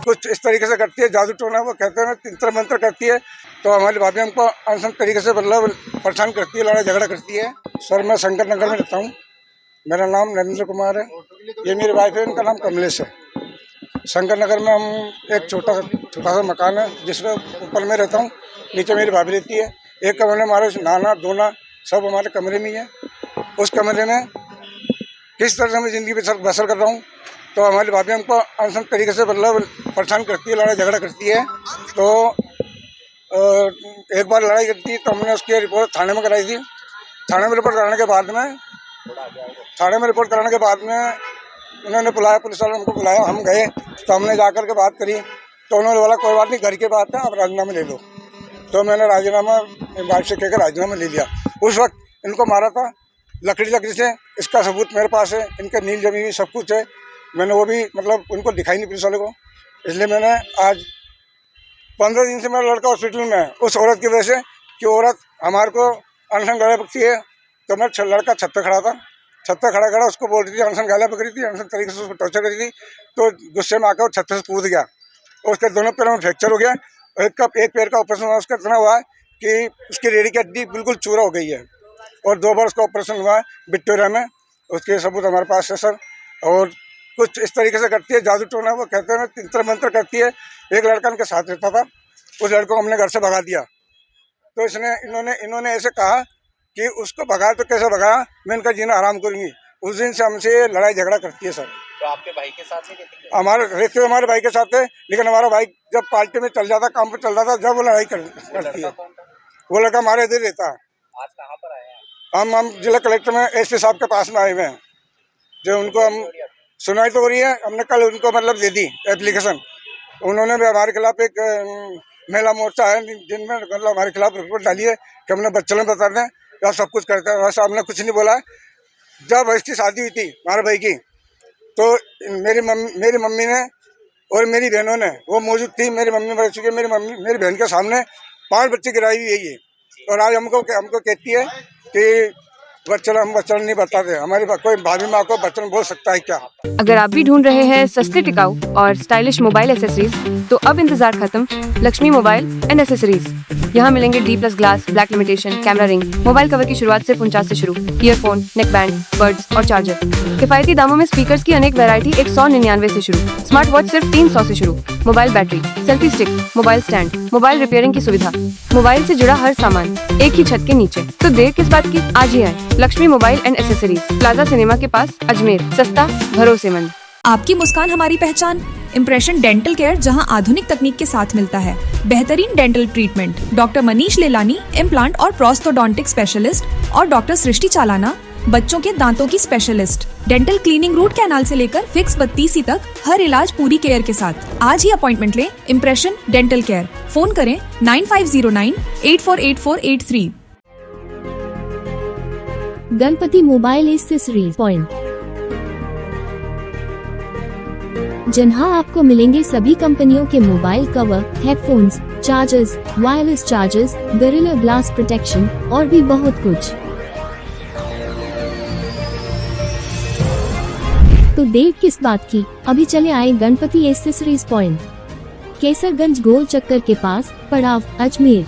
कुछ इस तरीके से करती है, जादू टोना वो कहते हैं ना, तंत्र मंत्र करती है। तो हमारी भाभी हमको अनसन तरीके से मतलब परेशान करती है, लड़ाई झगड़ा करती है। सर मैं शंकर नगर में रहता हूँ, मेरा नाम नरेंद्र कुमार है, ये मेरी वाइफ है, इनका नाम कमलेश है। शंकर नगर में हम एक छोटा सा मकान है जिसमें ऊपर में रहता हूँ, नीचे मेरी भाभी रहती है। एक कमरे में हमारे नहाना धोना सब हमारे कमरे में ही है। उस कमरे में किस तरह से मैं ज़िंदगी बसर कर रहा हूँ। तो हमारी भाभी हमको अनसन तरीके से मतलब परेशान करती है, लड़ाई झगड़ा करती है। तो एक बार लड़ाई करती है तो हमने उसकी रिपोर्ट थाने में कराई थी। थाने में रिपोर्ट कराने के बाद में उन्होंने बुलाया, पुलिस वालों ने हमको बुलाया, हम गए तो हमने जाकर के बात करी। तो उन्होंने बोला कोई बात नहीं, घर की बात है, आप राजीनामा ले लो। तो मैंने राजीनामा वाइफ से कहकर राजीनामा ले लिया। उस वक्त इनको मारा था लकड़ी से, इसका सबूत मेरे पास है, इनके नील जमी हुई सब कुछ है। मैंने वो भी मतलब उनको दिखाई नहीं पुलिस वाले को, इसलिए मैंने आज 15 दिन से मेरा लड़का हॉस्पिटल में है उस औरत की वजह से कि औरत हमारे को अनशन गाला पकती है। तो मेरा लड़का छत पे खड़ा था, छत पे खड़ा उसको बोल रही थी अनशन गाला पकड़ी थी, अनशन तरीके से उसको टॉर्चर करी थी। तो गुस्से में आकर छत से कूद गया और उसके दोनों पैरों में फ्रैक्चर हो गया। एक पैर का ऑपरेशन हुआ, उसका इतना हुआ है कि उसकी रीढ़ की हड्डी बिल्कुल चूरा हो गई है। और 2 बार उसका ऑपरेशन हुआ है विक्टोरिया में, उसके सबूत हमारे पास है सर। और कुछ इस तरीके से करती है, जादू टोना वो कहते हैं ना, तंत्र मंत्र करती है। एक लड़का उनके साथ रहता था, उस लड़के को हमने घर से भगा दिया। तो इन्होंने ऐसे कहा कि उसको भगाया तो कैसे भगाया, मैं इनका जीना हराम करूँगी। उस दिन से हमसे लड़ाई झगड़ा करती है सर। तो आपके भाई के साथ है? हमारे भाई के साथ है, लेकिन हमारा भाई जब पार्टी में चल जाता, काम पर चल जाता, जब वो लड़ाई करती है। वो लड़का हमारे इधर रहता है। आज कहाँ पर आए हैं? हम जिला कलेक्टर में एसपी साहब के पास में आए हुए हैं, जो उनको हम सुनाई तो हो रही है। हमने कल उनको मतलब दे दी एप्लीकेशन। उन्होंने भी हमारे खिलाफ एक महिला मोर्चा है जिनमें मतलब हमारे खिलाफ रिपोर्ट डाली है कि हमने बच्चों बता दें या सब कुछ करते हैं। वैसा हमने कुछ नहीं बोला। जब इसकी शादी हुई थी हमारे भाई की, तो मेरी मम्मी ने और मेरी बहनों ने वो मौजूद थी। मेरी मम्मी मर चुकी है, मेरी बहन के सामने 5 बच्चे गिराई हुई है ये। और आज हमको कहती है कि हम वचन नहीं बताते। हमारी कोई भाभी माँ को वचन बोल सकता है क्या? अगर आप भी ढूंढ रहे हैं सस्ते, टिकाऊ और स्टाइलिश मोबाइल एसेसरीज, तो अब इंतजार खत्म। Lakshmi mobile and accessories. यहाँ मिलेंगे D+ glass, black limitation, camera ring, mobile cover की शुरुआत से 49 से शुरू, ईयरफोन, नेक बैंड, बर्ड्स और चार्जर। किफायती दामों में स्पीकर्स की अनेक वैरायटी 199 से शुरू, स्मार्ट वॉच सिर्फ 300 से शुरू, mobile battery, selfie stick, mobile stand, mobile repairing की सुविधा, मोबाइल से जुड़ा हर सामान एक ही छत के नीचे। तो देर किस बात की, आज ही आए Lakshmi mobile and accessories, plaza cinema के पास, अजमेर। सस्ता, भरोसेमंद। आपकी मुस्कान हमारी पहचान। इम्प्रेशन डेंटल केयर, जहां आधुनिक तकनीक के साथ मिलता है बेहतरीन dental treatment. Doctor Manish Lelani, implant और प्रोस्थोडोंटिक स्पेशलिस्ट, और डॉक्टर सृष्टि चालाना, बच्चों के दांतों की specialist. Dental cleaning, root canal से लेकर फिक्स बत्तीसी तक, हर इलाज पूरी केयर के साथ। आज ही अपॉइंटमेंट लें। Impression dental care. फोन करें 9509848483। गणपति मोबाइल एसेसरीज पॉइंट, जहां आपको मिलेंगे सभी कंपनियों के mobile cover, headphones, chargers, wireless chargers, gorilla glass protection और भी बहुत कुछ। तो देर किस बात की, अभी चले आए गणपति एसेसरीज पॉइंट, केसरगंज गोल चक्कर के पास, पड़ाव, अजमेर।